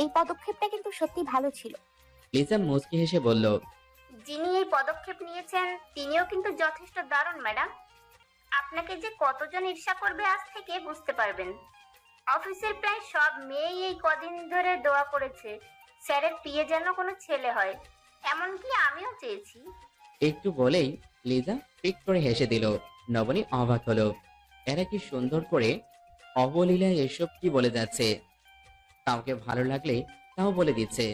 এই পদক্ষেপটা কিন্তু সত্যি ভালো ছিল। লিজা মুচকি হেসে বলল, যিনি এই পদক্ষেপ নিয়েছেন তিনিও কিন্তু যথেষ্ট দারুণ ম্যাডাম। আপনাকে যে কতজন ঈর্ষা করবে আজ থেকে বুঝতে পারবেন। অফিসের প্রায় সব মেয়েই এই কদিন ধরে দোয়া করেছে স্যারের বিয়ে যেন কোনো ছেলে হয়, এমনকি আমিও চেয়েছি। একটু বলেই লিজা পিক করে হেসে দিল। নবনী অবাক হলো, এরা কি সুন্দর করে অবলীলায় এসব কি বলে যাচ্ছে। কাউকে ভালো লাগলে তাও বলে দিচ্ছে,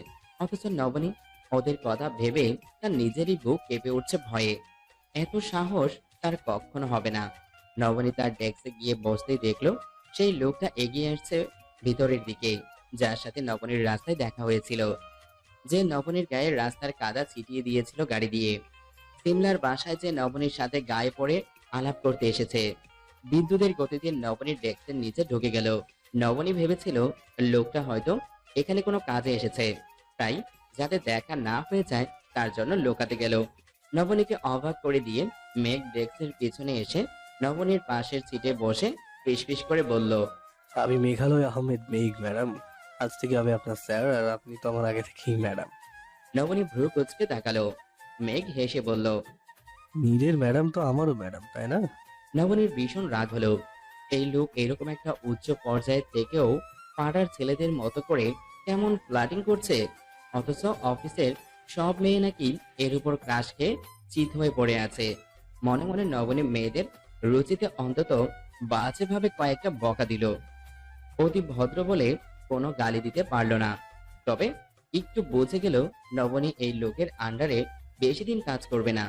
অথচ নবনী ওদের কথা ভেবে তার নিজেরই বুক কেঁপে উঠছে ভয়ে। এত সাহস তার কখনো হবে না। নবনী তার ডেস্কে গিয়ে বসতেই দেখলো সেই লোকটা এগিয়ে আসছে ভিতরের দিকে, যার সাথে নবনীর রাস্তায় দেখা হয়েছিল, যে নবনীর গায়ে রাস্তার কাদা ছিটিয়ে দিয়েছিল গাড়ি দিয়ে। সিমলার বাসায় যে নবনীর সাথে গায়ে পড়ে আলাপ করতে এসেছে। বিদ্যুতের গতিতে নবনীর ডেস্কের নিচে ঢুকে গেল। নবনী ভেবেছিল লোকটা হয়তো এখানে কোনো কাজে এসেছে, তাই যাতে দেখা না হয়ে যায় তার জন্য লুকাতে গেল। নবনীকে অবাক করে দিয়ে মেঘ ডেস্কের পিছনে এসে নবনীর পাশের সিটে বসে ফিসফিস করে বলল, আমি মেঘালয় আহমেদ মেঘ ম্যাডাম। আজ থেকে আমি আপনার স্যার, আর আপনি তো আমার আগে থেকেই ম্যাডাম। নবনী ভ্রু কুঁচকে তাকালো। মেঘ হেসে বলল, নিজের ম্যাডাম তো আমারও ম্যাডাম, তাই না? নবনীর ভীষণ রাগ হলো। এই লোক এরকম একটা উচ্চ পর্যায়ের থেকেও পাড়ার ছেলেদের মতো করে কেমন ফ্লার্টিং করছে, অথচ অফিসের সব মেয়ে নাকি এর উপর ক্রাশ খেয়ে চিত হয়ে পড়ে আছে। মনে মনে নবনী মেয়েদের রুচিতে অন্তত বাজেভাবে কয়েকটা বকা দিল। অতি ভদ্র বলে কোনো গালি দিতে পারল না, তবে একটু বুঝে গেল নবনী এই লোকের আন্ডারে বেশি দিন কাজ করবে না।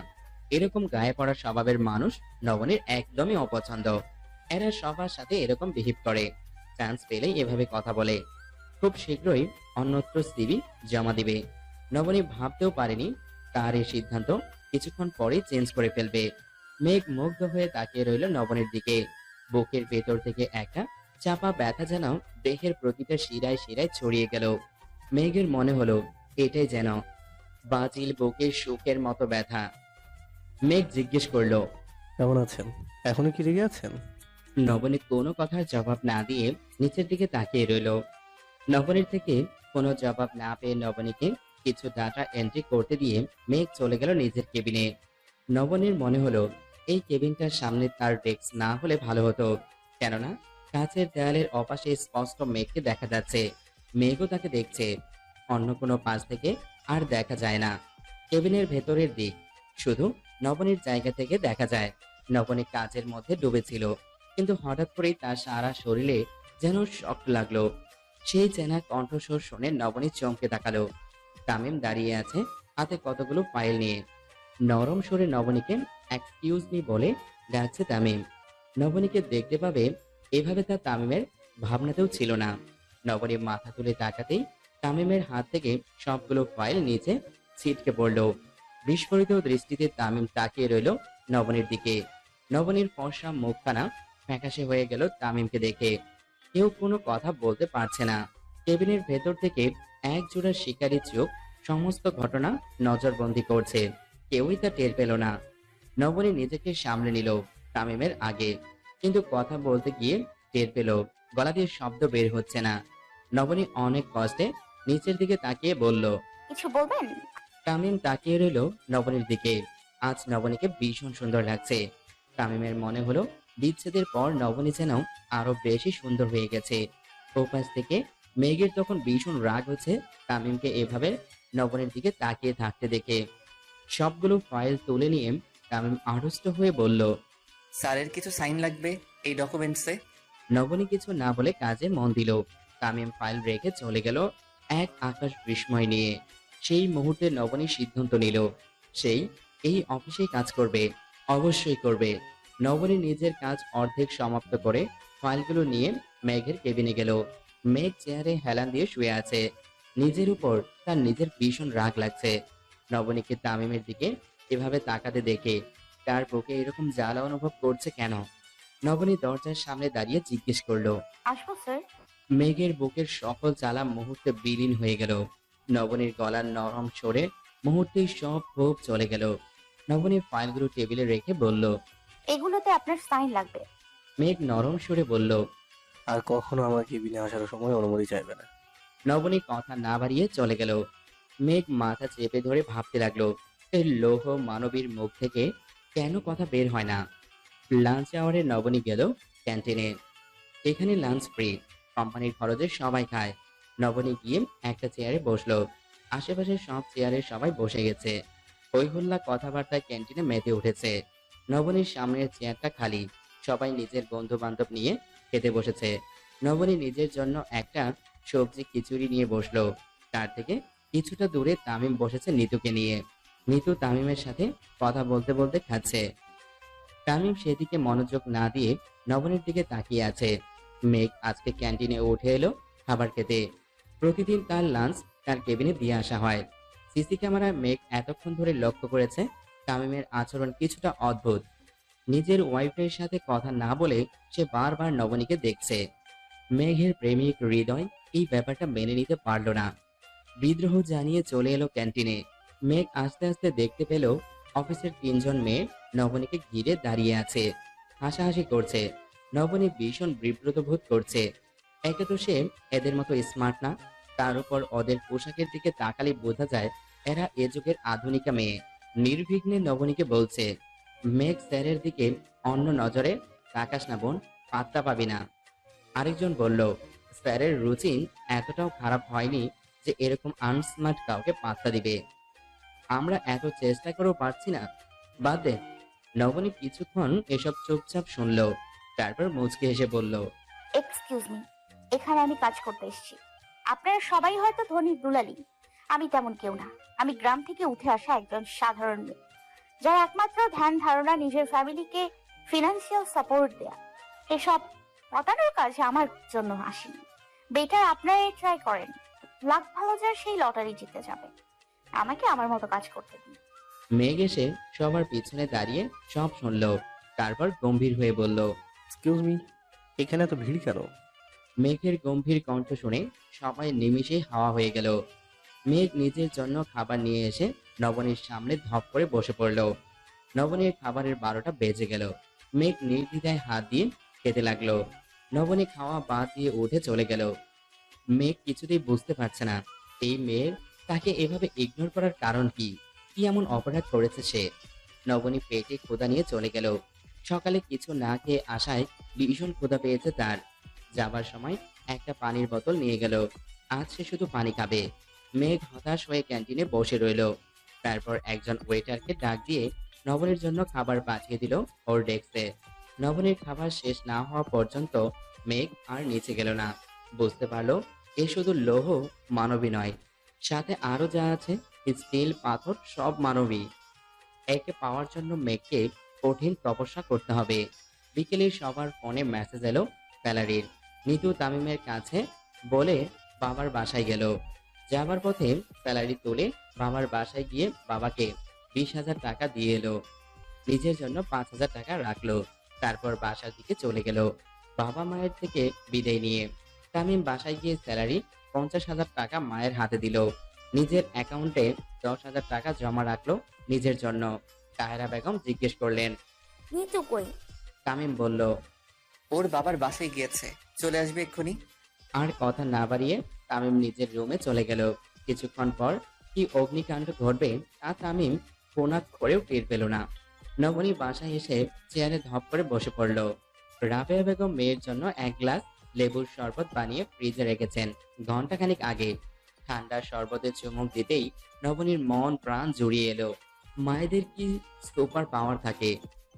এরকম গায়ে পড়া স্বভাবের মানুষ নবনীর একদমই অপছন্দ। এরা সবার সাথে এরকম বিহেভ করে, চান্স পেলেই এভাবে কথা বলে। খুব শীঘ্রই অন্যত্র সিভি জমা দিবে। নবনী ভাবতেও পারেনি তার এই সিদ্ধান্ত কিছুক্ষণ পরেই চেঞ্জ করে ফেলবে। মেঘ মুগ্ধ হয়ে তাকিয়ে রইল নবনীর দিকে। বুকের ভেতর থেকে একটা চাপা ব্যথা যেন দেহের প্রতিটা শিরায় শিরায় ছড়িয়ে গেল। মেঘের মনে হলো এটাই যেন বাজিল বুকের সুখের মতো ব্যথা। মেঘ জিজ্ঞেস করলো, কেমন আছেন? এখনো কি রেগে আছেন? নবনী কোনো কথার জবাব না দিয়ে নিচের দিকে তাকিয়ে রইল। নবনীর থেকে কোনো জবাব না পেয়ে নবনীকে কিছু ডাটা এন্ট্রি করতে দিয়ে মেঘ চলে গেল নিজের কেবিনে। নবনীর মনে হলো এই কেবিনটার সামনে তার ডেস্ক না হলে ভালো হতো, কেননা কাছের দেয়ালের অপাশে স্পষ্ট মেঘকে দেখা যাচ্ছে। মেঘও তাকে দেখছে, অন্য কোনো পাশ থেকে আর দেখা যায় না। কেবিনের ভেতরের দিক শুধু নবনীর জায়গা থেকে দেখা যায়। নবনী কাজের মধ্যে ডুবেছিল, কিন্তু হঠাৎ করেই তার সারা শরীরে যেন শক লাগলো। সেই চেনা কণ্ঠস্বর শুনে নবনী চমকে তাকালো। তামিম দাঁড়িয়ে আছে হাতে কতগুলো ফাইল নিয়ে। নরম সুরে নবনীকে এক্সকিউজ মি বলে ডাকছে তামিম। নবনীকে দেখতে পাবে এভাবে তার তামিমের ভাবনাতেও ছিল না। নবনী মাথা তুলে তাকাতেই তামিমের হাত থেকে সবগুলো ফাইল নিচে ছিটকে পড়ল। বিস্ফোরিত দৃষ্টিতে তামিম তাকিয়ে রইল নবনীর দিকে। নবনীর ফর্সা মুখখানা ফ্যাকাশে হয়ে গেল তামিমকে দেখে। কেউ কোনো কথা বলতে পারছে না। কেবিনের ভেতর থেকে এক জোড়া শিকারী চোখ সমস্ত ঘটনা নজরবন্দি করছে, কেউই তা টের পেল না। নবনী নিজেকে সামলে নিল তামিমের আগে, কিন্তু কথা বলতে গিয়ে টের পেল গলা দিয়ে শব্দ বের হচ্ছে না। নবনী অনেক কষ্টে নিচের দিকে তাকিয়ে বলল, কিছু বলবেন? তামিম তাকিয়ে রইল নবনীর দিকে। আজ নবনীকে ভীষণ সুন্দর লাগছে। তামিমের মনে হলো বিচ্ছেদের পর নবনী যেন আরো বেশি সুন্দর হয়ে গেছে। ওপাশ থেকে মেঘের তখন ভীষণ রাগ হচ্ছে তামিমকে এভাবে নবনীর দিকে তাকিয়ে থাকতে দেখে। সবগুলো ফাইল তুলে নিয়ে তামিম আড়ষ্ট হয়ে বলল, স্যারের কিছু সাইন লাগবে এই ডকুমেন্টসে। নবনী কিছু না বলে কাজে মন দিল। তামিম ফাইল রেখে চলে গেল এক আকাশ বিস্ময় নিয়ে। সেই মুহূর্তে নবনী সিদ্ধান্ত নিল সেই এই অফিসেই কাজ করবে, অবশ্যই করবে। নবনী নিজের কাজ অর্ধেক সমাপ্ত করে ফাইলগুলো নিয়ে মেঘের কেবিনে গেল। মেঘ চেয়ারে হেলান দিয়ে শুয়ে আছে। নিজের উপর তার নিজের ভীষণ রাগ লাগছে। নবনীকে তামিমের দিকে এভাবে তাকাতে দেখে তার বুকে এরকম জ্বালা অনুভব করছে কেন। নবনী দরজার সামনে দাঁড়িয়ে জিজ্ঞেস করলো। আসবো স্যার? মেঘের বুকের সকল জ্বালা মুহূর্তে বিলীন হয়ে গেল। নবনীর গলার নরম সরে মুহূর্তেই সব ক্ষোভ চলে গেল। নবনী ফাইলগুলো টেবিলে রেখে বলল, এগুলোতে আপনার সাইন লাগবে। মেঘ নরম সুরে বলল, আর কখনো আমার কেবিনে আসার সময় অনুমতি চাইবে না। নবনী কথা না বাড়িয়ে চলে গেল। মেঘ মাথা চেপে ধরে ভাবতে লাগলো, এই লৌহ মানবীর মুখ থেকে কেন কথা বের হয় না। লাঞ্চ আওয়ারে নবনী গেল ক্যান্টিনে। এখানে লাঞ্চ ফ্রি, কোম্পানির খরচে সবাই খায়। নবনী গিয়ে একটা চেয়ারে বসলো। আশেপাশে সব চেয়ারে সবাই বসে গেছে। হই হল্লা কথাবার্তায় ক্যান্টিনে মেতে উঠেছে। নবনীর সামনের চেয়ারটা খালি, সবাই নিজের বন্ধু বান্ধব নিয়ে খেতে বসেছে। নবনী নিজের জন্য একটা সবজি খিচুড়ি নিয়ে বসলো। তার থেকে কিছুটা দূরে তামিম বসেছে নিতুকে নিয়ে। নিতু তামিমের সাথে কথা বলতে বলতে খাচ্ছে। তামিম সেদিকে মনোযোগ না দিয়ে নবনীর দিকে তাকিয়ে আছে। মেঘ আজকে ক্যান্টিনে উঠে এলো খাবার খেতে। প্রতিদিন তার লাঞ্চ তার কেবিনে দিয়ে আসা হয়। সিসি ক্যামেরায় মেঘ এতক্ষণ ধরে লক্ষ্য করেছে তামিমের আচরণ কিছুটা অদ্ভুত। নিজের ওয়াইফের সাথে কথা না বলে সে বারবার নবনীকে দেখছে। মেঘের প্রেমিক হৃদয় এই ব্যাপারটা মেনে নিতে পারল না। বিদ্রোহ জানিয়ে চলে এলো ক্যান্টিনে। মেঘ আস্তে আস্তে দেখতে পেল অফিসের 3জন মেয়ে নবনীকে ঘিরে দাঁড়িয়ে আছে, হাসাহাসি করছে। নবনী ভীষণ বিব্রত বোধ করছে। একে তো সে এদের মতো স্মার্ট না, তার উপর ওদের পোশাকের দিকে তাকালে বোঝা যায় এরা এ যুগের আধুনিকা মেয়ে। নির্বিঘ্নে নবনীকে বলছে, মেঘ স্যারের দিকে অন্য নজরে তাকাস না বোন, পাত্তা পাবি না। আরেকজন বলল, স্যারের রুচি এতটাও খারাপ হয়নি যে এরকম আনস্মার্ট কাউকে পাত্তা দিবে। আমরা এত চেষ্টা করেও পারছি না, বাদ দে। নবনী কিছুক্ষণ এসব চুপচাপ শুনল, তারপর মুচকি হেসে বলল, এক্সকিউজ মি, এখানে আমি কাজ করতে এসেছি। আপনারা সবাই হয়তো ধনীর দুলালি, আমি তেমন কেউ না। আমি গ্রাম থেকে উঠে আসা একজন সাধারণ মেয়ে, যার একমাত্র ধ্যান ধারণা নিজের ফ্যামিলিকে ফিনান্সিয়াল সাপোর্ট দেয়া। এসব পতানোর কাজে আমার জন্য আসেনি। বেটার আপনারাই ট্রাই করেন, লাখ ভালো যার সেই লটারি জিতে যাবে। আমাকে আমার মতো কাজ করতে দিন। মেঘ এসে সবার পিছনে দাঁড়িয়ে সব শুনল, তারপর গম্ভীর হয়ে বলল। এক্সকিউজ মি, এখানে এত ভিড় কেন? মেঘের গম্ভীর কণ্ঠ শুনে সবাই নিমিষেই হাওয়া হয়ে গেল। মেঘ নিজের জন্য খাবার নিয়ে এসে নবনীর সামনে ধপ করে বসে পড়ল। নবনীর খাবারের 12টা বেজে গেল। মেঘ নির্দ্বিধায় হাত দিয়ে খেতে লাগলো। নবনী খাওয়া বাদ দিয়ে উঠে চলে গেল। মেঘ কিছুতেই বুঝতে পারছে না এই মেয়ের তাকে এভাবে ইগনোর করার কারণ কি, কি এমন অপরাধ করেছে সে। নবনী পেটে ক্ষুধা নিয়ে চলে গেল। সকালে কিছু না খেয়ে আসায় ভীষণ ক্ষুধা পেয়েছে তার। যাবার সময় একটা পানির বোতল নিয়ে গেল, আজ সে শুধু পানি খাবে। মেঘ হতাশ হয়ে ক্যান্টিনে বসে রইল। তারপর একজন ওয়েটারকে ডাক দিয়ে নবনীর জন্য খাবার পাঠিয়ে দিল ওর ডেস্কে। নবনীর খাবার শেষ না হওয়া পর্যন্ত মেঘ আর নিচে গেল না। বুঝতে পারলো এ শুধু লৌহ মানবী নয়, সাথে আরো যা আছে স্টিল পাথর সব মানবী। একে পাওয়ার জন্য মেঘকে কঠিন তপস্যা করতে হবে। বিকেলে সবার ফোনে মেসেজ এলো স্যালারির। নিতু তামিমের কাছে বলে বাবার বাসায় গেল। যাবার পথে স্যালারি তুলে বাবার বাসায় গিয়ে বাবাকে 20,000 টাকা দিয়ে এলো। নিজের জন্য 5,000 টাকা রাখলো। তারপর বাসার দিকে চলে গেল বাবা মায়ের থেকে বিদায় নিয়ে। তামিম বাসায় গিয়ে স্যালারি 50,000 টাকা মায়ের হাতে দিল। নিজের অ্যাকাউন্টে 10,000 টাকা জমা রাখলো নিজের জন্য। তাহেরা বেগম জিজ্ঞেস করলেন, নিতু কই? তামিম বলল, ওর বাবার বাসায় গিয়েছে, চলে আসবে এক্ষুনি। আর কথা না বাড়িয়ে তামিম নিজের রুমে চলে গেল। কিছুক্ষণ পর কি অগ্নিকাণ্ড ঘটবে তা তামিম কোনা করেও টের পেল না। নবনী বাসায় এসে চেয়ারে ধপ করে বসে পড়ল। রাবেয়া বেগম মেয়ের জন্য 1 গ্লাস লেবুর শরবত বানিয়ে ফ্রিজে রেখেছেন ঘন্টাখানিক আগে। ঠান্ডা শরবতে চুমুক দিতেই নবনীর মন প্রাণ জুড়িয়ে এলো। মায়েদের কি সুপার পাওয়ার থাকে,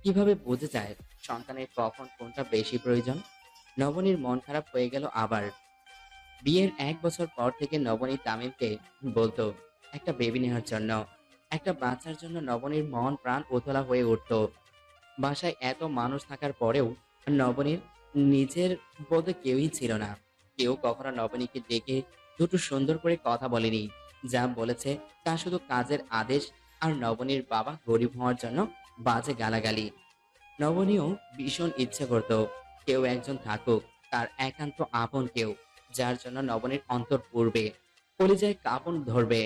কিভাবে বোঝা যায় সন্তানের কখন কোনটা বেশি প্রয়োজন। নবনীর মন খারাপ হয়ে গেল আবার। বিয়ের 1 বছর পর থেকে নবনী তামিমকে বলতো একটা বেবি নেওয়ার জন্য, একটা বাচ্চার জন্য নবনীর মন প্রাণ উতলা হয়ে উঠত। বাসায় এত মানুষ থাকার পরেও নবনীর নিজের বলতে কেউই ছিল না। কেউ কখনো নবনীকে ডেকে দুটো সুন্দর করে কথা বলেনি। যা বলেছে তা শুধু কাজের আদেশ আর নবনীর বাবা গরিব হওয়ার জন্য বাজে গালাগালি। নবনীও ভীষণ ইচ্ছে করত কেউ একজন থাকুক, তার একান্ত আপন কেউ, যার জন্য নবনীর অন্তর পূর্বে কলিজায় কাঁপন ধরবে।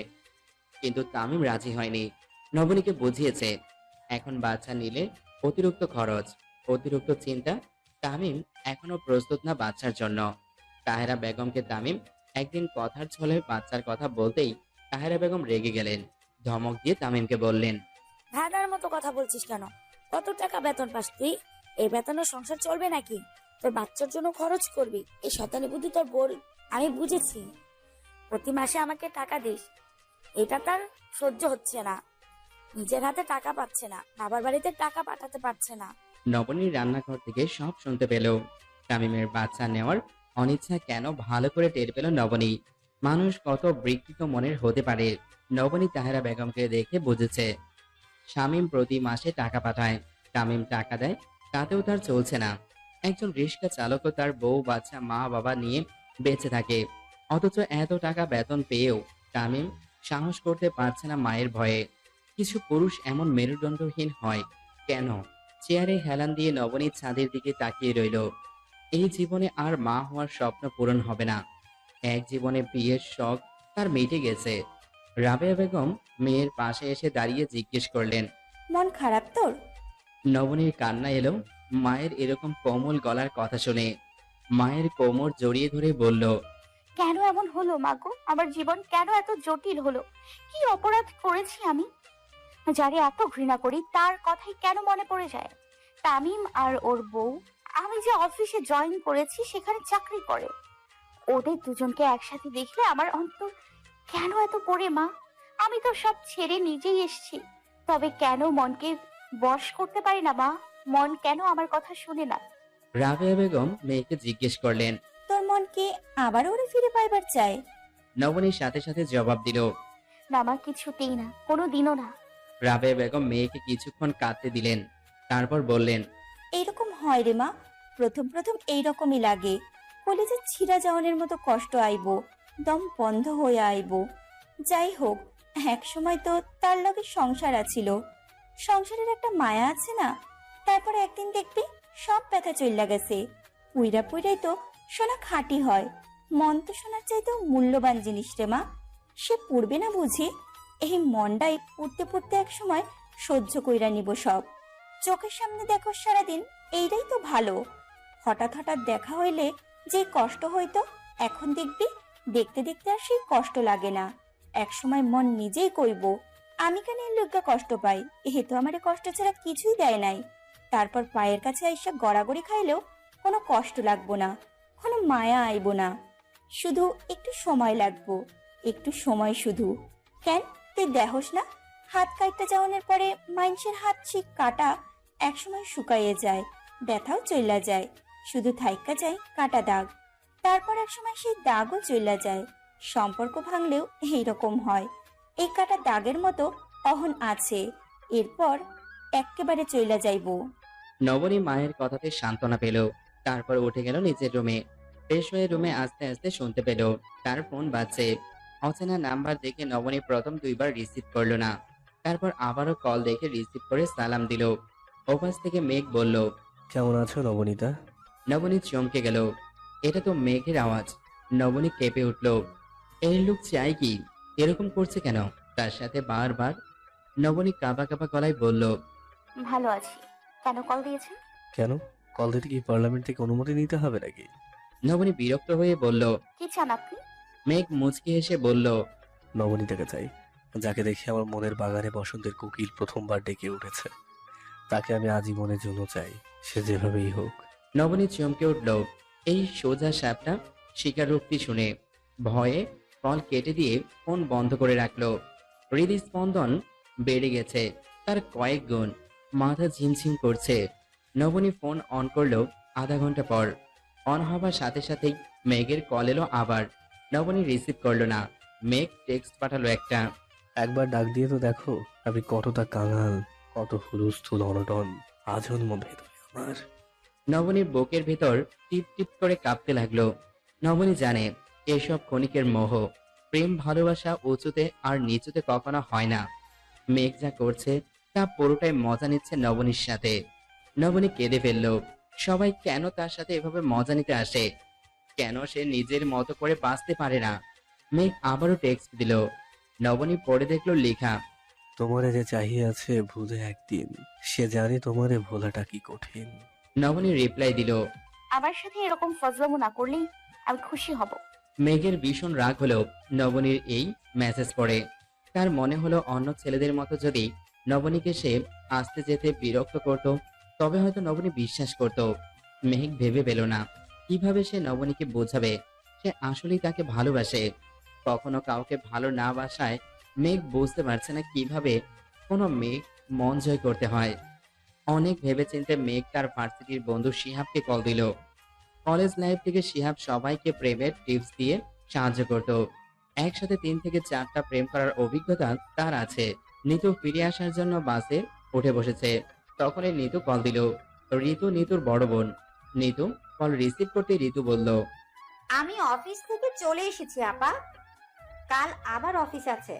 কিন্তু তামিম রাজি হয়নি। নবনীকে বুঝিয়েছে এখন বাচ্চা নিলে অতিরিক্ত খরচ, অতিরিক্ত চিন্তা। তামিম এখনো প্রস্তুত না বাচ্চার জন্য। তাহেরা বেগমকে তামিম একদিন কথার ছলে বাচ্চার কথা বলতেই তাহেরা বেগম রেগে গেলেন। ধমক দিয়ে তামিমকে বললেন, ভাড়ার মতো কথা বলছিস কেন? কত টাকা বেতন পাস তুই? এই বেতনে সংসার চলবে নাকি? তোর বাচ্চার জন্য খরচ করবি, এই শয়তানি বুদ্ধি তোর বোর। আমি বুঝেছি, প্রতি মাসে আমাকে টাকা দিস, এটা তার সহ্য হচ্ছে না। নিজের হাতে টাকা পাচ্ছে না, বাবার বাড়িতে টাকা পাঠাতে পারছে না। নবনীর রান্নাঘর থেকে সব শুনতে পেল। তামিমের বাচ্চা নেওয়ার অনিচ্ছা কেন ভালো করে টের পেল নবনী। মানুষ কত বিকৃত মনের হতে পারে নবনী তাহেরা বেগমকে দেখে বুঝেছে। শামীম প্রতি মাসে টাকা পাঠায়, তামিম টাকা দেয়, তাতেও তার চলছে না। একজন রিক্সা চালকও তার বউ বাচ্চা মা বাবা নিয়ে বেঁচে থাকে, অথচ এত টাকা বেতন পেয়েও তামিম সাহস করতে পারছে না মায়ের ভয়ে। কিছু পুরুষ এমন মেরুদণ্ডহীন হয় কেন? চেয়ারে হেলান দিয়ে নবনী ছাদের দিকে তাকিয়ে রইল। এই জীবনে আর মা হওয়ার স্বপ্ন পূরণ হবে না। এক জীবনে বিয়ের শখ তার মিটে গেছে। রাবেয়া বেগম মেয়ের পাশে এসে দাঁড়িয়ে জিজ্ঞেস করলেন। মন খারাপ তোর? নবনীর কান্না এলো মায়ের এরকম কোমল গলার কথা শুনে। মায়ের কোমর জড়িয়ে ধরে বলল, কেন এমন হলো মাগো? আমার জীবন কেন এত জটিল হলো? কি অপরাধ করেছি আমি? যারে এত ঘৃণা করি তার কথাই কেন মনে পড়ে যায়? তামিম আর ওর বউ, আমি যে অফিসে জয়েন করেছি সেখানে চাকরি করে, ওদের দুজনকে একসাথে দেখলে আমার অন্তর কেন এত পড়ে মা? আমি তো সব ছেড়ে নিজেই এসেছি, তবে কেন মনকে বশ করতে পারি না মা? মন কেন আমার কথা শুনে না? রাবেয়া বেগম মেয়েকে জিজ্ঞেস করলেন। তোর মন কি আবার ওরে ফিরে পাইবার চায়? নবনীর সাথে সাথে জবাব দিল, না মা, কিছুতেই না, কোনো দিনও না। রাবেয়া বেগম মেয়েকে কিছুক্ষণ কাঁদতে দিলেন, তারপর বললেন, এইরকম হয় রে মা, প্রথম প্রথম এইরকমই লাগে। কলেজে ছিঁড়া যাওয়ানের মতো কষ্ট আইব, দম বন্ধ হয়ে আইব। যাই হোক, এক সময় তো তার লগে সংসার আছিল, সংসারের একটা মায়া আছে না। তারপরে একদিন দেখবি সব ব্যথা চইলা গেছে। পুইরা পুইরাই তো সোনা খাঁটি হয়। মন তো সোনার চাইতেও মূল্যবান জিনিস রে মা। সে পুড়বে না বুঝি? এই মনটাই পুড়তে পুড়তে এক সময় সহ্য কইরা নিব সব। চোখের সামনে দেখো সারাদিন, এইটাই তো ভালো। হঠাৎ হঠাৎ দেখা হইলে যে কষ্ট হইতো, এখন দেখবি দেখতে দেখতে আর সেই কষ্ট লাগে না। এক সময় মন নিজেই কইব, আমি কেন এর লোকটা কষ্ট পাই, এ তো আমারে কষ্ট ছাড়া কিছুই দেয় নাই। তারপর পায়ের কাছে আইসা গড়াগড়ি খাইলেও কোনো কষ্ট লাগবো না, কোনো মায়া আইব না। শুধু একটু সময় লাগবো, একটু সময় শুধু। কেন তুই দেহস না, হাত কাটতে যাওয়ানোর পরে মাইনসের হাত সেই কাটা একসময় শুকাইয়ে যায়, ব্যথাও চইলা যায়, শুধু থাইকা যায় কাটা দাগ। তারপর একসময় সেই দাগও চইলা যায়। সম্পর্ক ভাঙলেও এইরকম হয়। এই কাটা দাগের মতো অহন আছে, এরপর এক্কেবারে চইলা যাইব। নবনী মায়ের কথাতে সান্ত্বনা পেল। তারপর উঠে গেল নিজের রুমে। ফ্রেশ হয়ে রুমে আস্তে আস্তে শুনতে পেল তার ফোন বাজছে। অচেনা নাম্বার দেখে নবনী প্রথম দুইবার রিসিভ করলো না, তারপর আবারও কল দেখে রিসিভ করে সালাম দিল। ওপাশ থেকে মেঘ বলল, কেমন আছো নবনীতা? নবনী চমকে গেল, এটা তো মেঘের আওয়াজ। নবনী কেঁপে উঠল, এই লোক চাই কি, এরকম করছে কেন তার সাথে বারবার? নবনী কাঁপা কাঁপা গলায় বলল, ভালো আছি। কেন কল দিয়েছেন? কেন কল দিতে কি পার্লামেন্ট থেকে অনুমতি নিতে হবে নাকি? নবনী বিরক্ত হয়ে বলল। কি চান আপনি? মেঘ মুচকি হেসে বলল, নবনীতাকে চাই, যাকে দেখে আমার মনের বাগানে বসন্তের কোকিল প্রথমবার ডেকে উঠেছে। তাকে আমি আজীবনের জন্য চাই, সে যেভাবেই হোক। নবনী চমকে উঠল এই সোজা সাপটা স্বীকারোক্তি শুনে। ভয়ে কল কেটে দিয়ে ফোন বন্ধ করে রাখলো। হৃদস্পন্দন বেড়ে গেছে তার কয়েক গুণ, মাথা ঝিমঝিম করছে। নবনী ফোন অন করলো আধা ঘন্টা পর। অন হবার সাথে সাথেই মেঘের কল এলো আবার। নবনী রিসিভ করলো না। মেঘ টেক্সট পাঠালো একটা, একবার ডাক দিয়ে তো দেখো আমি কতটা কাঙাল, কত হুলস্থুল অনটন আজন্ম ভেতরে আমার। নবনীর বুকের ভেতর টিপ টিপ করে কাঁপতে লাগলো। নবনী জানে এসব ক্ষণিকের মোহ, প্রেম ভালোবাসা উঁচুতে আর নিচুতে কখনো হয় না। মেঘ যা করছে তা পুরোটাই মজা নিচ্ছে নবনীর সাথে। নবনী কেঁদে ফেলল। সবাই কেন তার সাথে এভাবে মজা নিতে আসে? কেন সে নিজের মতো করে বাঁচতে পারে না? মেঘ আবারও টেক্সট দিল। নবনী পড়ে দেখলো লেখা, তোমারে যে চাহিয়ে আছে ভুলে একদিন, সে জানে তোমারে ভোলাটা কি কঠিন। নবনী রিপ্লাই দিল, আমার সাথে এরকম ফজলামো না করলেই আমি খুশি হব। মেঘের ভীষণ রাগ হলো নবনীর এই মেসেজ পড়ে। তার মনে হলো অন্য ছেলেদের মতো যদি নবনীকে সে আসতে যেতে বিরক্ত করত, তবে হয়তো নবনী বিশ্বাস করত। মেঘ ভেবে পেল না কিভাবে সে নবনীকে বোঝাবে সে আসলেই তাকে ভালোবাসে। কখনো কাউকে ভালো না বাসায় মেঘ বুঝতে পারছে না কিভাবে কোনো মেঘ মন জয় করতে হয়। অনেক ভেবেচিন্তে মেঘ তার ভার্সিটির বন্ধু শিহাবকে কল দিল। কলেজ লাইফ থেকে শিহাব সবাইকে প্রেমের টিপস দিয়ে সাহায্য করত। একসাথে 3 থেকে 4টা প্রেম করার অভিজ্ঞতা তার আছে। নিতু ফিরে আসার জন্য বাসে উঠে বসেছে, তখনই নিতু কল দিল। ঋতু নিতুর বড় বোন। নিতু কল রিসিভ করতে ঋতু বলল, আমি অফিস থেকে চলে এসেছি আপা, কাল আবার অফিস আছে।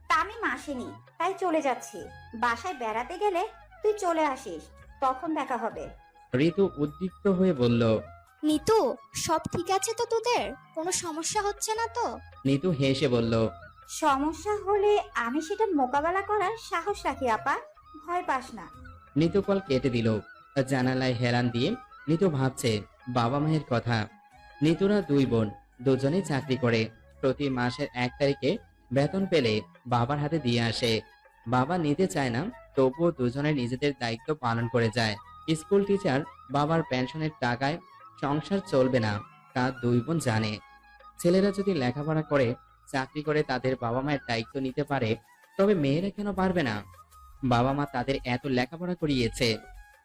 তামিম আসেনি তাই চলে যাচ্ছি। বাসায় বেড়াতে গেলে তুই চলে আসিস, তখন দেখা হবে। ঋতু উদ্বিগ্ন হয়ে বলল। নিতু, সব ঠিক আছে তো? তোদের কোনো সমস্যা হচ্ছে না তো? নিতু হেসে বলল, সমস্যা হলে আমি সেটা মোকাবেলা করার সাহস রাখি আপা, ভয় পাস না। নিতু কল কেটে দিল। জানালায় হেলান দিয়ে নিতু ভাবছে বাবা মায়ের কথা। নিতুরা 2 বোন, দুজনেই চাকরি করে। প্রতি মাসের 1 তারিখে বেতন পেলে বাবার হাতে দিয়ে আসে। বাবা নিতে চায় না, তবুও দুজনে নিজেদের দায়িত্ব পালন করে যায়। স্কুল টিচার, বাবার পেনশনের টাকায় সংসার চলবে না তা 2 বোন জানে। ছেলেরা যদি লেখাপড়া করে চাকরি করে তাদের বাবা মায়ের দায়িত্ব নিতে পারে, তবে মেয়েরা কেন পারবে না? বাবা মা তাদের এত লেখাপড়া করিয়েছে,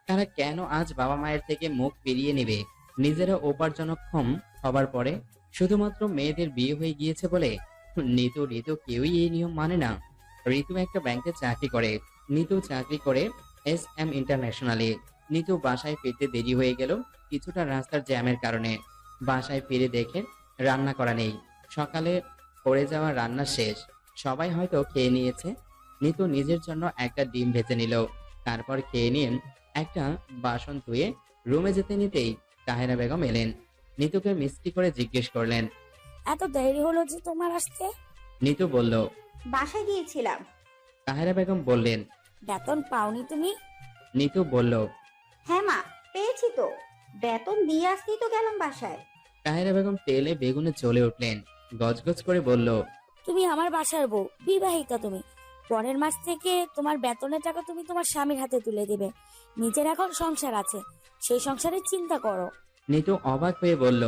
তারা কেন আজ বাবা মায়ের থেকে মুখ ফিরিয়ে নেবে? নিজেরা উপার্জনক্ষম হবার পরে শুধুমাত্র মেয়েদের বিয়ে হয়ে গিয়েছে বলে নিতু ঋতু কেউই এই নিয়ম মানে না। ঋতু একটা ব্যাংকে চাকরি করে, নিতু চাকরি করে SM ইন্টারন্যাশনালে। নিতু বাসায় ফিরতে দেরি হয়ে গেল কিছুটা রাস্তার জ্যামের কারণে। বাসায় ফিরে দেখে রান্না করা নেই। সকালে করে যাওয়া রান্না শেষ, সবাই হয়তো খেয়ে নিয়েছে। নিতু নিজের জন্য একটা ডিম ভেজে নিল, তারপর খেয়ে নিয়ে একটা বাসন ধুয়ে রুমে যেতে নিতেই তাহেরা বেগম এলেন। নিতুকে মিষ্টি করে জিজ্ঞেস করলেন, এত দেরি হলো যে তোমার আসতে? নিতু বলল। বাসায় গিয়েছিলাম। তাহেরা বেগম বললেন, বেতন পাওনি তুমি? নিতু বলল। হ্যাঁ মা, পেয়েছি তো, বেতন দিয়ে আসতেই তো গেলাম বাসায়। তাহেরা বেগম তেলে বেগুনে চলে উঠলেন, গজগজ করে বলল, তুমি আমার বাসার বউ, বিবাহিতা তুমি। পরের মাস থেকে তোমার বেতনের টাকা তুমি তোমার স্বামীর হাতে তুলে দেবে। নিজের এখন সংসার আছে, সেই সংসারের চিন্তা করো। নিতু অবাক হয়ে বলল,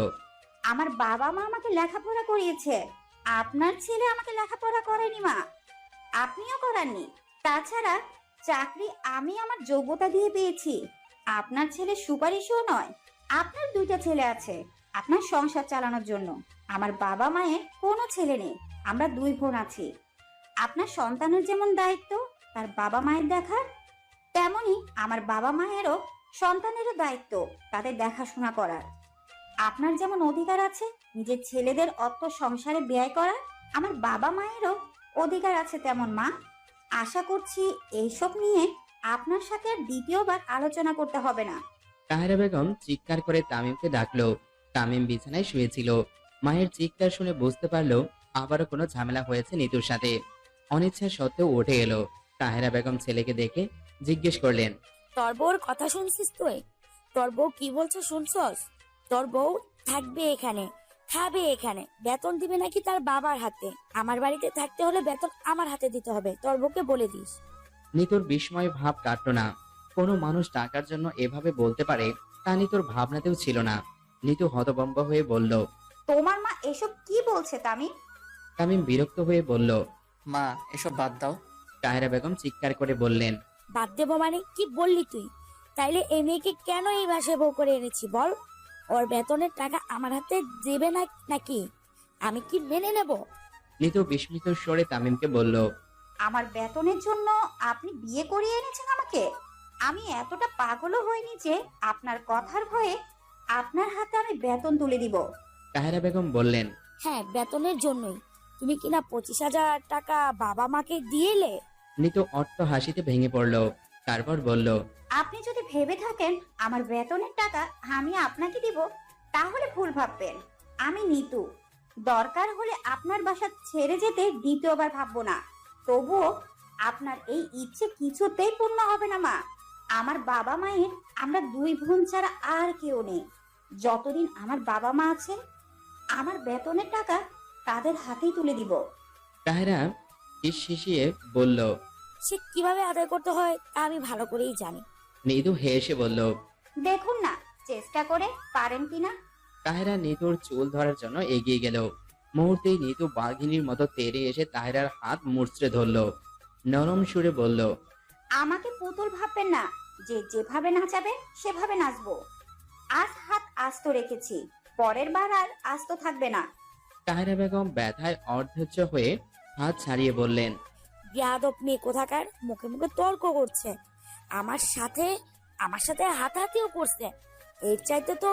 আমার বাবা মা আমাকে লেখাপড়া করিয়েছে, আপনার ছেলে আমাকে লেখাপড়া করেনি মা, আপনিও করাননি। তাছাড়া চাকরি আমি আমার যোগ্যতা দিয়ে পেয়েছি, আপনার ছেলে সুপারিশও নয়। আপনার 2টা ছেলে আছে আপনার সংসার চালানোর জন্য, আমার বাবা মায়ের কোনো ছেলে নেই, আমরা 2 বোন আছি। আপনার সন্তানের যেমন দায়িত্ব তার বাবা মায়ের দেখার, তেমনি আমার বাবা মায়েরও সন্তানেরও দায়িত্ব তাদের দেখাশোনা করার। আপনার যেমন অধিকার আছে নিজের ছেলেদের অর্থ সংসারে ব্যয় করার, আমার বাবা মায়েরও অধিকার আছে তেমন মা। আশা করছি এইসব নিয়ে আপনার সাথে আর দ্বিতীয়বার আলোচনা করতে হবে না। তাহেরা বেগম চিৎকার করে তামিমকে ডাকলো। তামিম বিছানায় শুয়েছিল। মায়ের চিৎকার শুনে বুঝতে পারলো আবারও কোনো ঝামেলা হয়েছে নিতুর সাথে। অনিচ্ছা সত্ত্বেও উঠে এলো। তাহেরা বেগম ছেলেকে দেখে জিজ্ঞেস করলেন, তোর বউর কথা শুনছিস তুই? তোর বউ কি বলছো শুনছস? তোর বউ থাকবে এখানে, খাবে এখানে, বেতন দিবে নাকি তার বাবার হাতে। আমার বাড়িতে থাকতে হলে বেতন আমার হাতে দিতে হবে, তোর বউকে বলে দিস। নিতুর বিস্ময় ভাব কাটলো না। কোনো মানুষ টাকার জন্য এভাবে বলতে পারে তা নিতুর ভাবনাতেও ছিল না। নিতু হতভম্ব হয়ে বলল। তোমার মা এসব কি বলছে তামিম? তামিম বিরক্ত হয়ে বলল। মা, এসব বাদ দাও। তাহেরা বেগম চিৎকার করে বললেন, বাদ দেবো মানে? কি বললি তুই? তাইলে এই মেয়েকে কেন এই বাসায় বউ করে এনেছি বল? ওর বেতনের টাকা আমার হাতে দেবে না নাকি? আমি কি মেনে নেব? নিতু বিস্মিত স্বরে তামিমকে বলল, আমার বেতনের জন্য আপনি বিয়ে করিয়ে এনেছেন আমাকে? আমি এতটা পাগলও হইনি যে আপনার কথার ভয়ে আপনার হাতে আমি বেতন তুলে দিব। তাহেরা বেগম বললেন, হ্যাঁ, বেতনের জন্যই। তুমি কিনা 25,000 টাকা বাবা মাকে দিয়েলে। নিতু অট্ট হাসিতে ভেঙে পড়ল। তারপর বলল, আপনি যদি ভেবে থাকেন আমার বেতনের টাকা আমি আপনাকে দিব, তাহলে ভুল ভাববেন। আমি নিতু, দরকার হলে আপনার বাসা ছেড়ে যেতে দ্বিতীয়বার ভাববো না। তবুও আপনার এই ইচ্ছে কিছুতেই পূর্ণ হবে না মা। আমার বাবা মায়ের আমরা 2 বোন ছাড়া আর কেউ নেই। যতদিন আমার বাবা মা আছে আমার বেতনের টাকা তাদের হাতেই তুলে দিব। তাহেরা শিশিয়ে বলল। সে কিভাবে আদায় করতে হয় তা আমি ভালো করেই জানি। নিতু হেসে বলল। দেখুন না চেষ্টা করে পারেন কিনা। তাহেরা নিতুর চুল ধরার জন্য এগিয়ে গেল। মুহূর্তেই নিতু বাঘিনীর মতো তেড়ে এসে তাহেরার হাত মুচড়ে ধরল। নরম সুরে বলল, আমাকে পুতুল ভাববেন না যে যেভাবে নাচাবে সেভাবে নাচবো। আজ হাত আস্ত রেখেছি, পরের বার আর আস্ত থাকবে না। তাহেরা বেগম ব্যথায় অধৈর্য হয়ে হাত ছাড়িয়ে বললেন, বেয়াদব মেয়ে কোথাকার, মুখে মুখে তর্ক করছে, আমার সাথে হাতাহাতিও করছে। এর চাইতে তো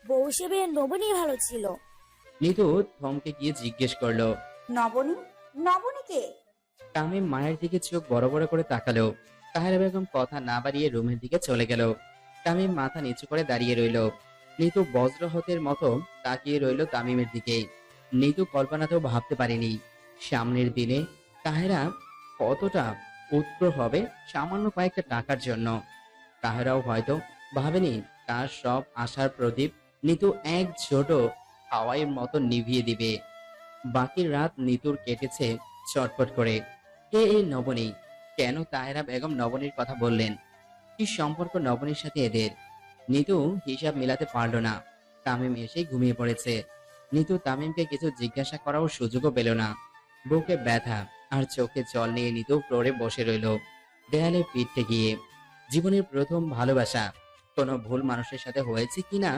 বউ হিসেবে নবনী ভালো ছিল। নিতু থমকে গিয়ে জিজ্ঞেস করলো, নবনী? নবনী কে? তামিম মায়ের দিকে চোখ বড় বড় করে তাকালো। তাহেরা বেগম কথা না বাড়িয়ে রুমের দিকে চলে গেল। তামিম মাথা নিচু করে দাঁড়িয়ে রইল। নিতু বজ্রহতের মতো তাকিয়ে রইল তামিমের দিকেই। নিতু কল্পনাতেও ভাবতে পারেনি সামনের দিনে তাহেরা কতটা উৎপ্র হবে সামান্য কয়েকটা টাকার জন্য। তাহেরাও হয়তো ভাবেনি তার সব আশার প্রদীপ নিতু এক ছোট হাওয়াইয়ের মতো নিভিয়ে দিবে। বাকি রাত নিতুর কেটেছে চটপট করে। কে এই নবনী? কেন তাহেরা বেগম নবনীর কথা বললেন? কি সম্পর্ক নবনীর সাথে এদের? নিতু হিসাব মিলাতে পারল না। তামিম এসে ঘুমিয়ে পড়েছে। নিতু তামিমকে কিছু জিজ্ঞাসা করাও সুযোগও পেল না। বুকে ব্যথা আর চোখে জল নিয়ে নিতু ফ্লোরে বসে রইল, দেয়ালে পিঠে গিয়ে। জীবনের প্রথম ভালোবাসা কোনো ভুল মানুষের সাথে হয়েছে কিনা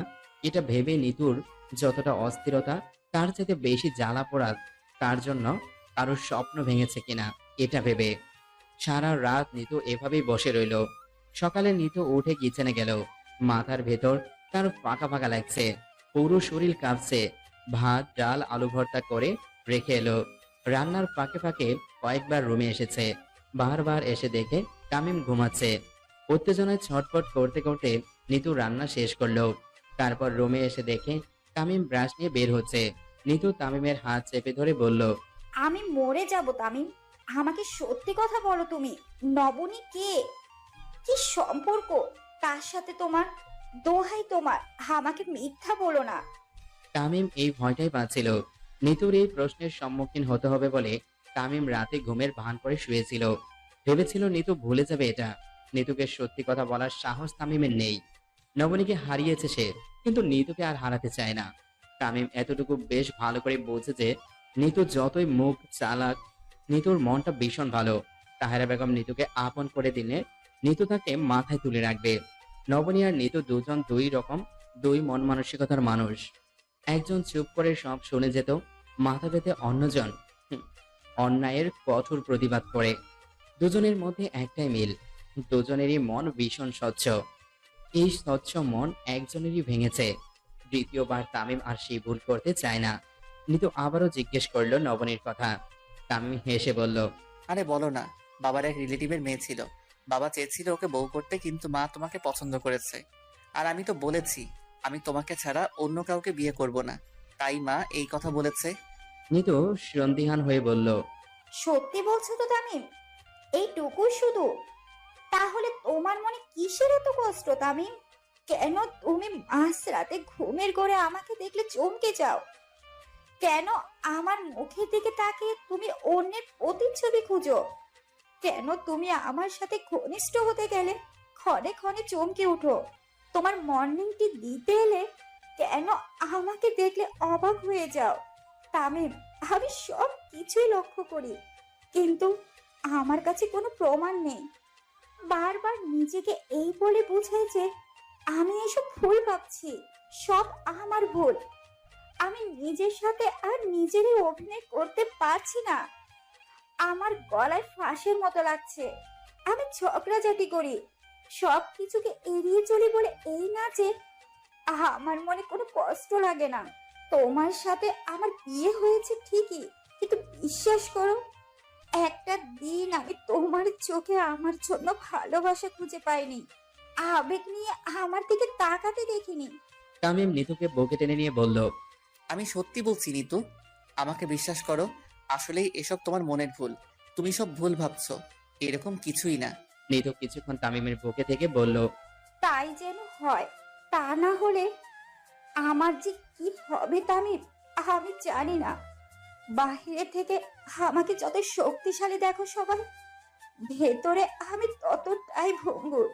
এটা ভেবে নিতুর যতটা অস্থিরতা, তার চাইতে বেশি জ্বালা পোড়া তার জন্য কারোর স্বপ্ন ভেঙেছে কিনা এটা ভেবে। সারা রাত নিতু এভাবেই বসে রইল। সকালে নিতু উঠে কিচেনে গেল। মাথার ভেতর তার ফাঁকা ফাঁকা লাগছে, পুরো শরীর কাঁপছে। ভাত ডাল আলু ভর্তা করে রেখে এলো। রান্নার ফাঁকে ফাঁকে কয়েকবার রুমে এসেছে। বারবার এসে দেখে তামিম ঘুমাচ্ছে। উত্তেজনায় ছটফট করতে করতে নিতু রান্না শেষ করলো। তারপর রুমে এসে দেখে তামিম ব্রাশ নিয়ে বের হচ্ছে। নিতু তামিমের হাত চেপে ধরে বলল, আমি মরে যাব তামিম। আমাকে সত্যি কথা বলো, তুমি নবনী কে? কি সম্পর্ক তার সাথে তোমার? দোহাই তোমার, আমাকে মিথ্যা বলো না। তামিম এই ভয়টাই পাচ্ছিল নিতুর এই প্রশ্নের সম্মুখীন হতে হবে বলে। তামিম রাতে ঘুমের ভান করে শুয়েছিল। ভেবেছিল নিতু ভুলে যাবে এটা। নিতুকে সত্যি কথা বলার সাহস তামিমের নেই। নবনীকে হারিয়েছে সে, কিন্তু নিতুকে আর হারাতে চায় না। তামিম এতটুকু বেশ ভালো করে বোঝে যে নিতু যতই মুখ চালাক, নিতুর মনটা ভীষণ ভালো। তাহেরা বেগম নিতুকে আপন করে দিলে নিতু তাকে মাথায় তুলে রাখবে। নবনী আর নিতু দুজন দুই মন মানসিকতার মানুষ। একজন চুপ করে সব শুনে যেত, মাথা পেতে অন্যজন অন্যায়ের কঠোর প্রতিবাদ করে। দুজনের মধ্যে একটাই মিল, দুজনেরই মন ভীষণ স্বচ্ছ। এই স্বচ্ছ মন একজনেরই ভেঙেছে। দ্বিতীয়বার তামিম আর সেই ভুল করতে চায় না। নিতু আবারও জিজ্ঞেস করলো নবনীর কথা। তামিম হেসে বলল, আরে বলো না, বাবার এক রিলেটিভের মেয়ে ছিল। বাবা চেয়েছিল ওকে বউ করতে, কিন্তু মা তোমাকে পছন্দ করেছে। আর আমি তো বলেছি আমি তোমাকে ছাড়া অন্য কাউকে বিয়ে করব না, তাই মা এই কথা বলেছে। নিতু সন্দিহান হয়ে বলল, সত্যি বলছো তো তামিম? এইটুকু শুধু? তাহলে তোমার মনে কিসের এত কষ্ট তামিম? কেন তুমি মাঝরাতে ঘুমের ঘোরে আমাকে দেখলে চমকে যাও? কেন আমার মুখের দিকে তাকিয়ে তুমি অন্যের প্রতিচ্ছবি খুঁজো? কেন তুমি আমার সাথে ঘনিষ্ঠ হতে গেলে ক্ষণে ক্ষণে চমকে উঠো? তোমার মর্নিং টি দিতে এলে কেন আমাকে দেখলে অবাক হয়ে যাও? তামিম, আমি সব কিছুই লক্ষ্য করি, কিন্তু আমার কাছে কোনো প্রমাণ নেই। বারবার নিজেকে এই বলে বুঝাই যে আমি এসব ভুল ভাবছি, সব আমার ভুল। আমি নিজের সাথে আর নিজেরই অভিনয় করতে পারছি না। আমার গলায় ফাঁসের মতো লাগছে। আমি ঝগড়াঝাটি করি, সব কিছুকে এড়িয়ে চলি বলে এই না যে আমার মনে কোনো কষ্ট লাগে না। তোমার সাথে আমার বিয়ে হয়েছে ঠিকই, কিন্তু বিশ্বাস করো, একটা দিন আমি তোমার চোখে আমার জন্য ভালোবাসা খুঁজে পাইনি, আবেগ নিয়ে আমার দিকে তাকাতে দেখিনি। তামিম নিতুকে বুকে টেনে নিয়ে বলল, আমি সত্যি বলছি নিতু, আমাকে বিশ্বাস করো, আসলেই এসব তোমার মনের ভুল। তুমি সব ভুল ভাবছো, এরকম কিছুই না। নিতু কিছুক্ষণ তামিমের বুকে থেকে বলল, তাই যেন হয়, তা না হলে আমার যে কি হবে তামিম? আমি জানি না, বাহিরে থেকে আমাকে যত শক্তিশালী দেখো সবাই, ভেতরে আমি ততটাই ভঙ্গুর।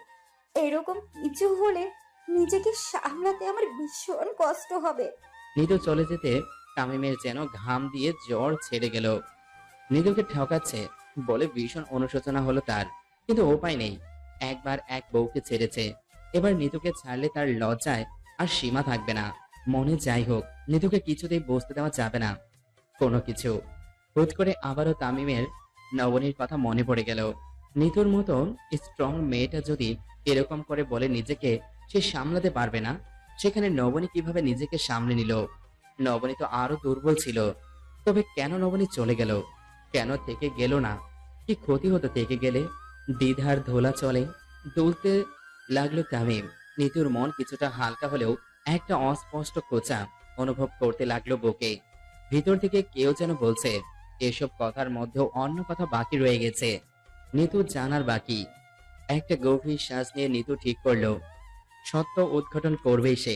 এরকম কিছু হলে নিজেকে সামলাতে আমার ভীষণ কষ্ট হবে। নিতু চলে যেতে তামিমের যেন ঘাম দিয়ে জ্বর ছেড়ে গেল। নিতুকে ঠকাচ্ছে বলে ভীষণ অনুশোচনা হলো তার, কিন্তু উপায় নেই। একবার এক বউকে ছেড়েছে, এবার নিতুকে ছাড়লে তার লজ্জায় আর সীমা থাকবে না। মনে যাই হোক, নিতুকে কিছুতেই বসতে দেওয়া যাবে না কোনো কিছু। হুট করে আবারও তামিমের নবনীর কথা মনে পড়ে গেল। নিতুর মতো স্ট্রং মেয়েটা যদি এরকম করে বলে নিজেকে সে সামলাতে পারবে না, সেখানে নবনী কিভাবে নিজেকে সামলে নিল? নবনী তো আরো দুর্বল ছিল। তবে কেন নবনী চলে গেল? কেন থেকে গেল না? কি ক্ষতি হতো থেকে গেলে? দ্বিধার ধোলা চলে দুলতে লাগলো তামিম। নিতুর মন কিছুটা হালকা হলেও একটা অস্পষ্ট খোঁচা অনুভব করতে লাগলো বুকে। ভিতর থেকে কেউ যেন বলছে এসব কথার মধ্যেও অন্য কথা বাকি রয়ে গেছে, নিতু জানার বাকি। একটা গভীর শ্বাস নিয়ে নিতু ঠিক করলো সত্য উদ্ঘাটন করবেই সে।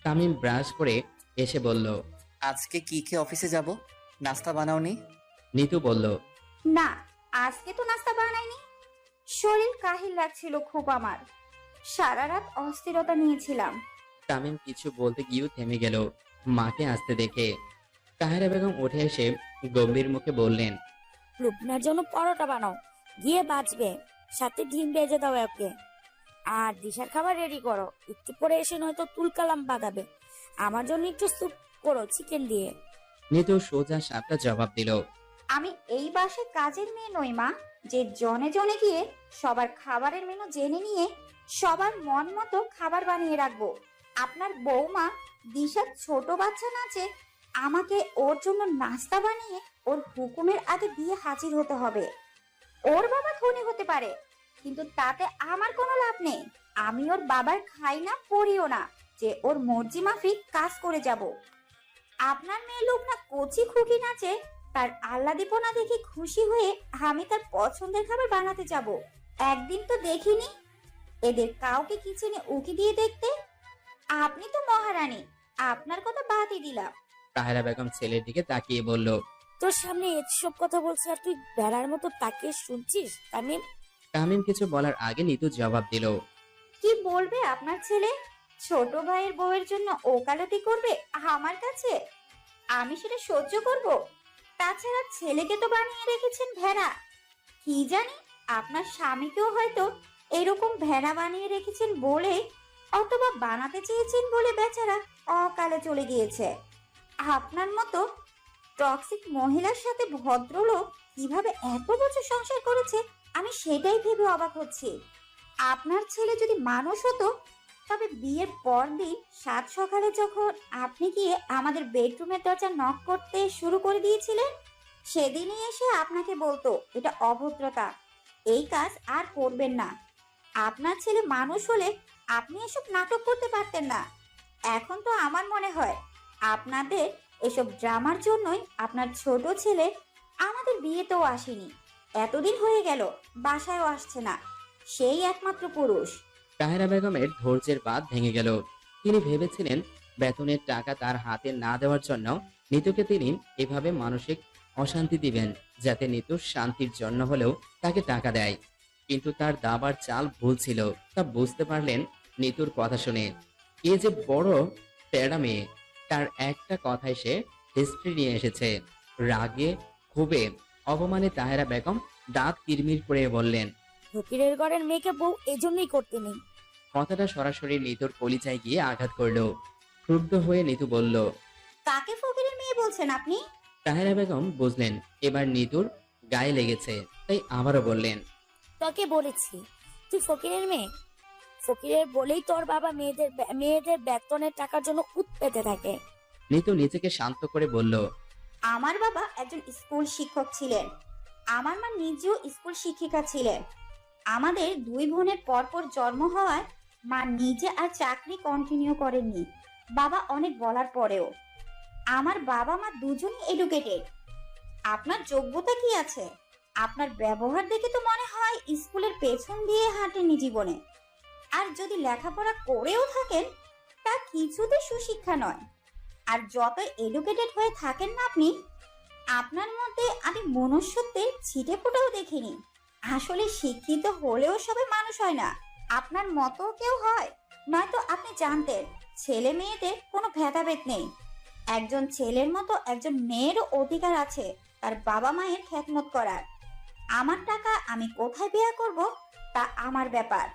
তামিম ব্রাশ করে এসে বলল, আজকে কি খেয়ে অফিসে যাব? নাস্তা বানাওনি? নিতু বলল, না, আজকে তো নাস্তা বানাইনি। শরীর কাহিল লাগছিল খুব আমার, সারা রাত অস্থিরতা নিয়েছিলাম। তামিম কিছু বলতে গিয়েও থেমে গেল মাকে আসতে দেখে। তাহেরা বেগম উঠে এসে গম্ভীর মুখে বললেন, রূপনার জন্য পরোটা বানাও, গিয়ে বাঁচবে, সাথে ডিম ভেজে দাও ওকে। আর দিশার খাবার রেডি করো, একটু পরে এসে নয়তো তুলকালাম বাঁধাবে। আমার জন্য একটু স্যুপ করো চিকেন দিয়ে। নিতু সোজা সাপটা জবাব দিল, আমি এই বাসায় কাজের মেয়ে নই মা, যে জনে জনে গিয়ে সবার খাবারের মেনু জেনে নিয়ে সবার মন মতো খাবার বানিয়ে রাখবো। আপনার বৌমা দিশার ছোট বাচ্চা নাচে, আমাকে ওর জন্য নাস্তা বানিয়ে ওর হুকুমের আগে দিয়ে হাজির হতে হবে। ওর বাবা ধনী হতে পারে, কিন্তু তাতে আমার কোনো লাভ নেই। আমি ওর বাবার খাই না পড়িও না যে ওর মর্জি মাফিক কাজ করে যাব। আপনার মেয়ে লোক না কচি খুকি নাচে, তার আহ্লাদীপনা দেখে খুশি হয়ে আমি তার পছন্দের খাবার বানাতে যাব। একদিন তো দেখিনি এদের কাউকে কিচেনে উকি দিয়ে দেখতে। আপনি তো মহারানী, আপনার কথা বাদই দিলাম। তাহেরা বেগম ছেলের দিকে তাকিয়ে বলল, তোর সামনে এসব কথা বলছে আর তুই বেড়ার মতো তাকিয়ে শুনছিস তামিম? তামিম কিছু বলার আগে নিতু জবাব দিল, কি বলবে আপনার ছেলে? ছোট ভাইয়ের বউয়ের জন্য ওকালতি করবে আমার কাছে? আমি সেটা সহ্য করব? তাছাড়া ছেলেকে তো বানিয়ে রেখেছেন ভেড়া। কি জানি আপনার স্বামীকেও হয়তো এরকম ভেড়া বানিয়ে রেখেছেন বলে, অথবা বানাতে চেয়েছেন বলে বেচারা অকালে চলে গিয়েছে। আপনার মতো টক্সিক মহিলার সাথে ভদ্রলোক কিভাবে এত বছর সংসার করেছে, আমি সেটাই ভেবে অবাক হচ্ছি। আপনার ছেলে যদি মানুষ হতো, তবে বিয়ের পর দিন সাত সকালে যখন আপনি গিয়ে আমাদের বেডরুমের দরজা নক করতে শুরু করে দিয়েছিলেন, সেদিনই এসে আপনাকে বলতো এটা অভদ্রতা, এই কাজ আর করবেন না। আপনার ছেলে মানুষ হলে আপনি এসব নাটক করতে পারতেন না। এখন তো আমার মনে হয় আপনাদের এসব ড্রামার জন্যই আপনার ছোট ছেলে আমাদের বিয়েতেও আসেনি। এতদিন হয়ে গেল বাসায়ও আসছে না, সেই একমাত্র পুরুষ। তাহেরা বেগমের ধৈর্যের বাঁধ ভেঙে গেল। তিনি ভেবেছিলেন বেতনের টাকা তার হাতে না দেওয়ার জন্য নিতুকে তিনি এভাবে মানসিক অশান্তি দিবেন, যাতে নিতুর শান্তির জন্য হলেও তাকে টাকা দেয়। কিন্তু তার দাবার চাল ভুল ছিল, তা বুঝতে পারলেন নিতুর কথা শুনে। এ যে বড় তেড়া মেয়ে, তার একটা কথায় সে হিস্ট্রি নিয়ে এসেছে। রাগে ক্ষোভে অপমানে তাহেরা বেগম দাঁত কিরমির করে বললেন, ফকিরের ঘরের মেয়েকে বউ এজন্যই করতে নেই। কথাটা সরাসরি নিতুর কলিজায় গিয়ে আঘাত করলো। ক্রুদ্ধ হয়ে নিতু বলল, কাকে ফকিরের মেয়ে বলছেন আপনি? তাহেরা বেগম বুঝলেন এবার নিতুর গায়ে লেগেছে, তাই আবারও বললেন, তোকে বলেছি তুই ফকিরের মেয়ে। ফকিরের বলেই তোর বাবা মেয়েদের বেতনের টাকার জন্য উত পেতে থাকে। নিতু নিজেকে শান্ত করে বলল, আমার বাবা একজন স্কুল শিক্ষক ছিলেন, আমার মা নিজেও স্কুল শিক্ষিকা ছিলেন। আমাদের দুই বোনের পরপর জন্ম হওয়ায় মা নিজে আর চাকরি কন্টিনিউ করেননি, বাবা অনেক বলার পরেও। আমার বাবা মা দুজনই এডুকেটেড। আপনার যোগ্যতা কি আছে? আপনার ব্যবহার দেখে তো মনে হয় স্কুলের পেছন দিয়ে হাঁটেননি জীবনে। আর যদি লেখাপড়া করেও থাকেন, তা কিছুতে সুশিক্ষা নয়। আর যত এডুকেটেড হয়ে থাকেন না আপনি, আপনার মধ্যে আমি মনুষ্যত্বের ছিটে ফোটাও দেখিনি। আসলে শিক্ষিত হলেও সবাই মানুষ হয় না, আপনার মতো কেউ হয়। নয়তো আপনি জানতেন ছেলে মেয়েদের কোনো ভেদাভেদ নেই। একজন ছেলের মতো একজন মেয়েরও অধিকার আছে তার বাবা মায়ের খেদমত করার। আমার টাকা আমি কোথায় ব্যয় করব তা আমার ব্যাপার,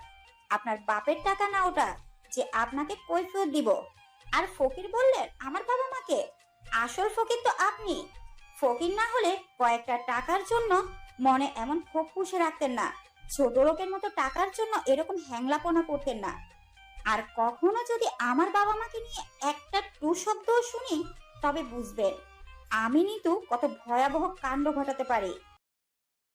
আপনার বাপের টাকা না ওটা যে আপনাকে কৈফিয়ত দিব। আর ফকির বললেন আমার বাবা মাকে, আসল ফকির তো আপনি। ফকির না হলে কয়েকটা টাকার জন্য মনে এমন ক্ষোভ পুষে রাখতেন না, ছোট লোকের মতো টাকার জন্য এরকম হ্যাংলাপনা করতেন না। আর কখনো যদি আমার বাবা মাকে নিয়ে একটা টু শব্দও শুনি, তবে বুঝবেন আমি কিন্তু কত ভয়াবহ কাণ্ড ঘটাতে পারি।